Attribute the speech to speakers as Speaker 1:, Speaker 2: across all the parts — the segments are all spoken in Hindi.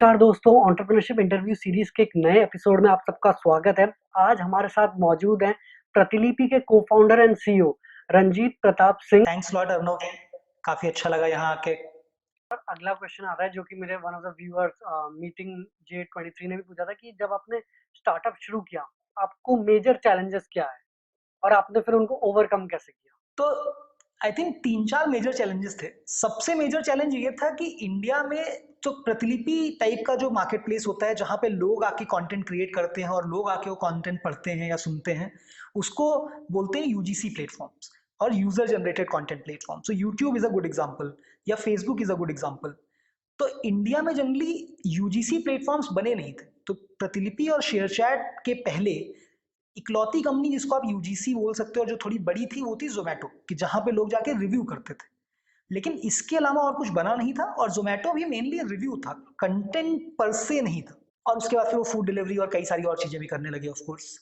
Speaker 1: नमस्कार दोस्तों, एंटरप्रेन्योरशिप इंटरव्यू सीरीज के एक नए एपिसोड में आप सबका स्वागत है। आज हमारे साथ मौजूद हैं प्रतिलिपि के co-founder and CEO Ranjeet Pratap Singh.
Speaker 2: Thanks lot Arnav, काफी अच्छा लगा यहाँ आके।
Speaker 1: और अगला क्वेश्चन आ रहा है जो कि मेरे one of the viewers meeting J23 ने भी पूछा था कि जब आपने स्टार्टअप शुरू किया, आपको मेजर चैलेंजेस क्या है और आपने फिर उनको ओवरकम कैसे किया?
Speaker 2: तो आई थिंक 3-4 मेजर चैलेंजेस थे। सबसे मेजर चैलेंज ये था कि इंडिया में तो प्रतिलिपि टाइप का जो मार्केट प्लेस होता है जहाँ पे लोग आके कंटेंट क्रिएट करते हैं और लोग आके वो कंटेंट पढ़ते हैं या सुनते हैं, उसको बोलते हैं यूजीसी प्लेटफॉर्म्स और user generated content platform. So YouTube is a good example या Facebook is a good example. तो इंडिया में जनरली यूजीसी प्लेटफॉर्म्स बने नहीं थे। तो प्रतिलिपि और शेयरचैट के पहले इकलौती कंपनी जिसको आप यूजीसी बोल सकते हो और जो थोड़ी बड़ी थी वो थी जोमेटो, कि जहां पे लोग जाके रिव्यू करते थे। लेकिन इसके अलावा और कुछ बना नहीं था, और जोमेटो भी मेनली रिव्यू था, कंटेंट पर से नहीं था। और उसके बाद फिर वो फूड डिलीवरी और कई सारी और चीजें भी करने लगे ऑफ कोर्स।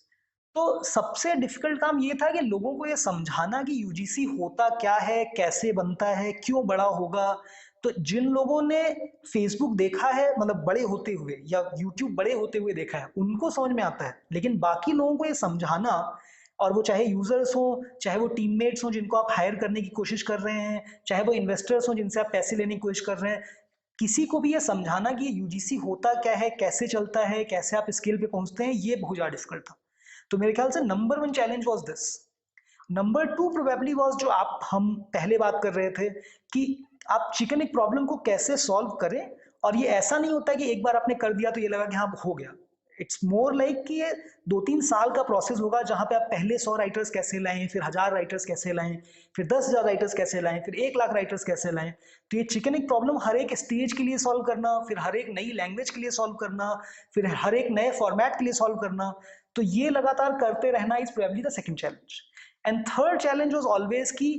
Speaker 2: तो सबसे डिफिकल्ट काम ये था कि लोगों को ये समझाना कि यूजीसी होता क्या है, कैसे बनता है, क्यों बड़ा होगा। तो जिन लोगों ने फेसबुक देखा है मतलब बड़े होते हुए, या यूट्यूब बड़े होते हुए देखा है, उनको समझ में आता है। लेकिन बाकी लोगों को ये समझाना, और वो चाहे यूजर्स हो, चाहे वो टीममेट्स हो जिनको आप हायर करने की कोशिश कर रहे हैं, चाहे वो इन्वेस्टर्स हो जिनसे आप पैसे लेने की कोशिश कर रहे हैं, किसी को भी ये समझाना कि यूजीसी होता क्या है, कैसे चलता है, कैसे आप स्केल पे पहुंचते हैं, ये बहुत ज़्यादा डिफिकल्ट था। तो मेरे ख्याल से number 1 challenge was this. Number 2 probably was जो आप हम पहले बात कर रहे थे, कि आप चिकन एक प्रॉब्लम को कैसे सॉल्व करें। और ये ऐसा नहीं होता कि एक बार आपने कर दिया तो ये लगा कि हाँ हो गया। इट्स मोर लाइक कि ये 2-3 साल का प्रोसेस होगा, जहां पे आप पहले 100 राइटर्स कैसे लाएं, फिर 1000 राइटर्स कैसे लाएं, फिर 10,000 राइटर्स कैसे लाएं, फिर 1 लाख राइटर्स कैसे लाएं। तो ये चिकन एक प्रॉब्लम हर एक स्टेज के लिए सॉल्व करना, फिर हर एक नई लैंग्वेज के लिए सॉल्व करना, फिर हर एक नए फॉर्मेट के लिए सॉल्व करना, तो ये लगातार करते रहना is probably the second challenge. And third challenge was always की,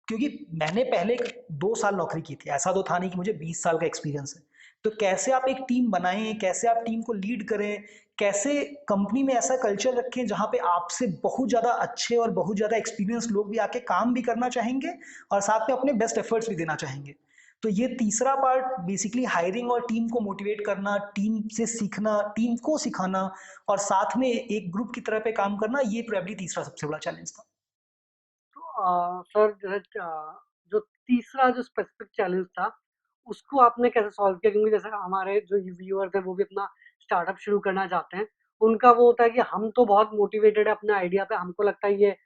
Speaker 2: क्योंकि मैंने पहले 2 साल नौकरी की थी, ऐसा तो था नहीं कि मुझे 20 साल का एक्सपीरियंस है। तो कैसे आप एक टीम बनाएं, कैसे आप टीम को लीड करें, कैसे कंपनी में ऐसा कल्चर रखें जहां पे आपसे बहुत ज़्यादा अच्छे और बहुत ज़्यादा एक्सपीरियंस लोग भी आके काम भी करना चाहेंगे और साथ में अपने बेस्ट एफर्ट्स भी देना चाहेंगे। तो ये तीसरा पार्ट बेसिकली हायरिंग और टीम को मोटिवेट करना, टीम से सीखना, टीम को सिखाना, और साथ में एक ग्रुप की तरह पे काम करना, ये प्रोबेबली तीसरा सबसे बड़ा चैलेंज था।
Speaker 1: सर जो तीसरा जो स्पेसिफिक चैलेंज था, उसको आपने कैसे सॉल्व किया? क्योंकि जैसे हमारे जो व्यूअर्स हैं वो भी अपना स्टार्टअप शुरू करना चाहते हैं। उनका वो होता है कि हम तो बहुत मोटिवेटेड है अपने आइडिया पे, हमको लगता है ये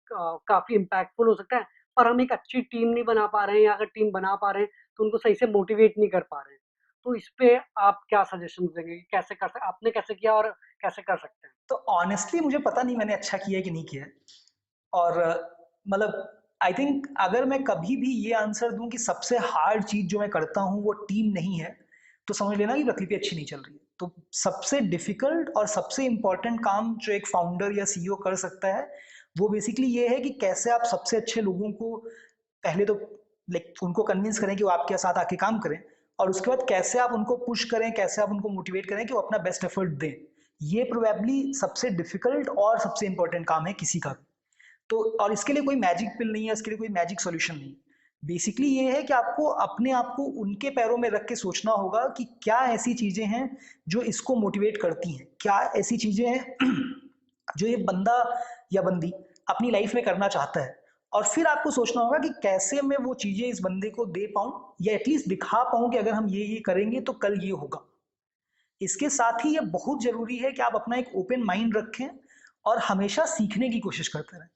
Speaker 1: काफ़ी इम्पैक्टफुल हो सकता है, पर हम एक अच्छी टीम नहीं बना पा रहे हैं, या अगर टीम बना पा रहे हैं तो उनको सही से मोटिवेट नहीं कर पा रहे हैं। तो इस पे आप क्या सजेशंस देंगे कि कैसे आपने कैसे किया और कैसे कर सकते हैं?
Speaker 2: तो ऑनेस्टली मुझे पता नहीं मैंने अच्छा किया है कि नहीं किया है। और मतलब आई थिंक अगर मैं कभी भी ये आंसर दूं कि सबसे हार्ड चीज जो मैं करता हूं वो टीम नहीं है, तो समझ लेना कि प्रतिलिपि अच्छी नहीं चल रही है। तो सबसे डिफिकल्ट और सबसे इंपॉर्टेंट काम जो एक फाउंडर या सीईओ कर सकता है, वो बेसिकली ये है कि कैसे आप सबसे अच्छे लोगों को पहले तो लाइक उनको कन्विंस करें कि वो आपके साथ आके काम करें, और उसके बाद कैसे आप उनको पुश करें, कैसे आप उनको मोटिवेट करें कि वो अपना बेस्ट एफर्ट दें। ये प्रोबेबली सबसे डिफिकल्ट और सबसे इंपॉर्टेंट काम है किसी का भी। तो और इसके लिए कोई मैजिक पिल नहीं है, इसके लिए कोई मैजिक सॉल्यूशन नहीं है। बेसिकली ये है कि आपको अपने आप को उनके पैरों में रख के सोचना होगा कि क्या ऐसी चीजें हैं जो इसको मोटिवेट करती हैं, क्या ऐसी चीजें हैं जो ये बंदा या बंदी अपनी लाइफ में करना चाहता है। और फिर आपको सोचना होगा कि कैसे मैं वो चीजें इस बंदे को दे पाऊं, या एटलीस्ट दिखा पाऊं कि अगर हम ये करेंगे तो कल ये होगा। इसके साथ ही ये बहुत जरूरी है कि आप अपना एक ओपन माइंड रखें और हमेशा सीखने की कोशिश करते रहें।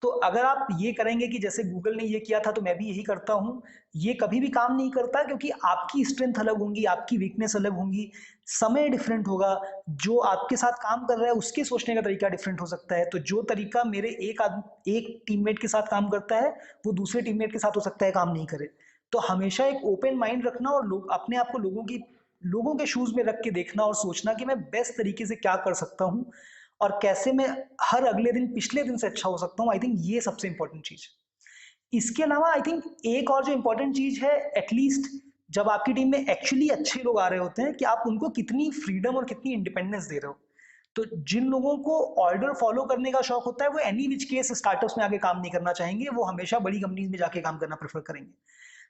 Speaker 2: तो अगर आप ये करेंगे कि जैसे गूगल ने ये किया था तो मैं भी यही करता हूँ, ये कभी भी काम नहीं करता, क्योंकि आपकी स्ट्रेंथ अलग होंगी, आपकी वीकनेस अलग होंगी, समय डिफरेंट होगा, जो आपके साथ काम कर रहा है उसके सोचने का तरीका डिफरेंट हो सकता है। तो जो तरीका मेरे एक टीममेट के साथ काम करता है, वो दूसरे टीममेट के साथ हो सकता है काम नहीं करे। तो हमेशा एक ओपन माइंड रखना और लोग अपने आप को लोगों के शूज में रख के देखना और सोचना कि मैं बेस्ट तरीके से क्या कर सकता हूँ और कैसे मैं हर अगले दिन पिछले दिन से अच्छा हो सकता हूँ। आई थिंक ये सबसे इंपॉर्टेंट चीज है। इसके अलावा आई थिंक एक और जो इंपॉर्टेंट चीज है, एटलीस्ट जब आपकी टीम में एक्चुअली अच्छे लोग आ रहे होते हैं, कि आप उनको कितनी फ्रीडम और कितनी इंडिपेंडेंस दे रहे हो। तो जिन लोगों को ऑर्डर फॉलो करने का शौक होता है, वो एनी विच केस स्टार्टअप्स में आके काम नहीं करना चाहेंगे, वो हमेशा बड़ी कंपनीज में जाके काम करना प्रेफर करेंगे।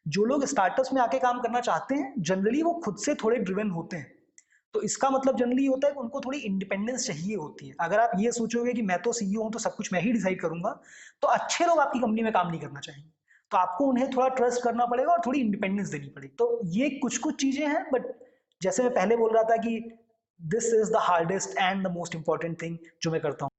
Speaker 2: जो लोग स्टार्टअप्स में आके काम करना चाहते हैं, जनरली वो खुद से थोड़े ड्रिवन होते हैं। तो इसका मतलब जनरली ये होता है कि उनको थोड़ी इंडिपेंडेंस चाहिए होती है। अगर आप ये सोचोगे कि मैं तो सीईओ हूँ, तो सब कुछ मैं ही डिसाइड करूँगा, तो अच्छे लोग आपकी कंपनी में काम नहीं करना चाहेंगे। तो आपको उन्हें थोड़ा ट्रस्ट करना पड़ेगा और थोड़ी इंडिपेंडेंस देनी पड़ेगी। तो ये कुछ-कुछ चीज़ें हैं, बट जैसे मैं पहले बोल रहा था कि this is the hardest and the most important thing जो मैं करता हूँ।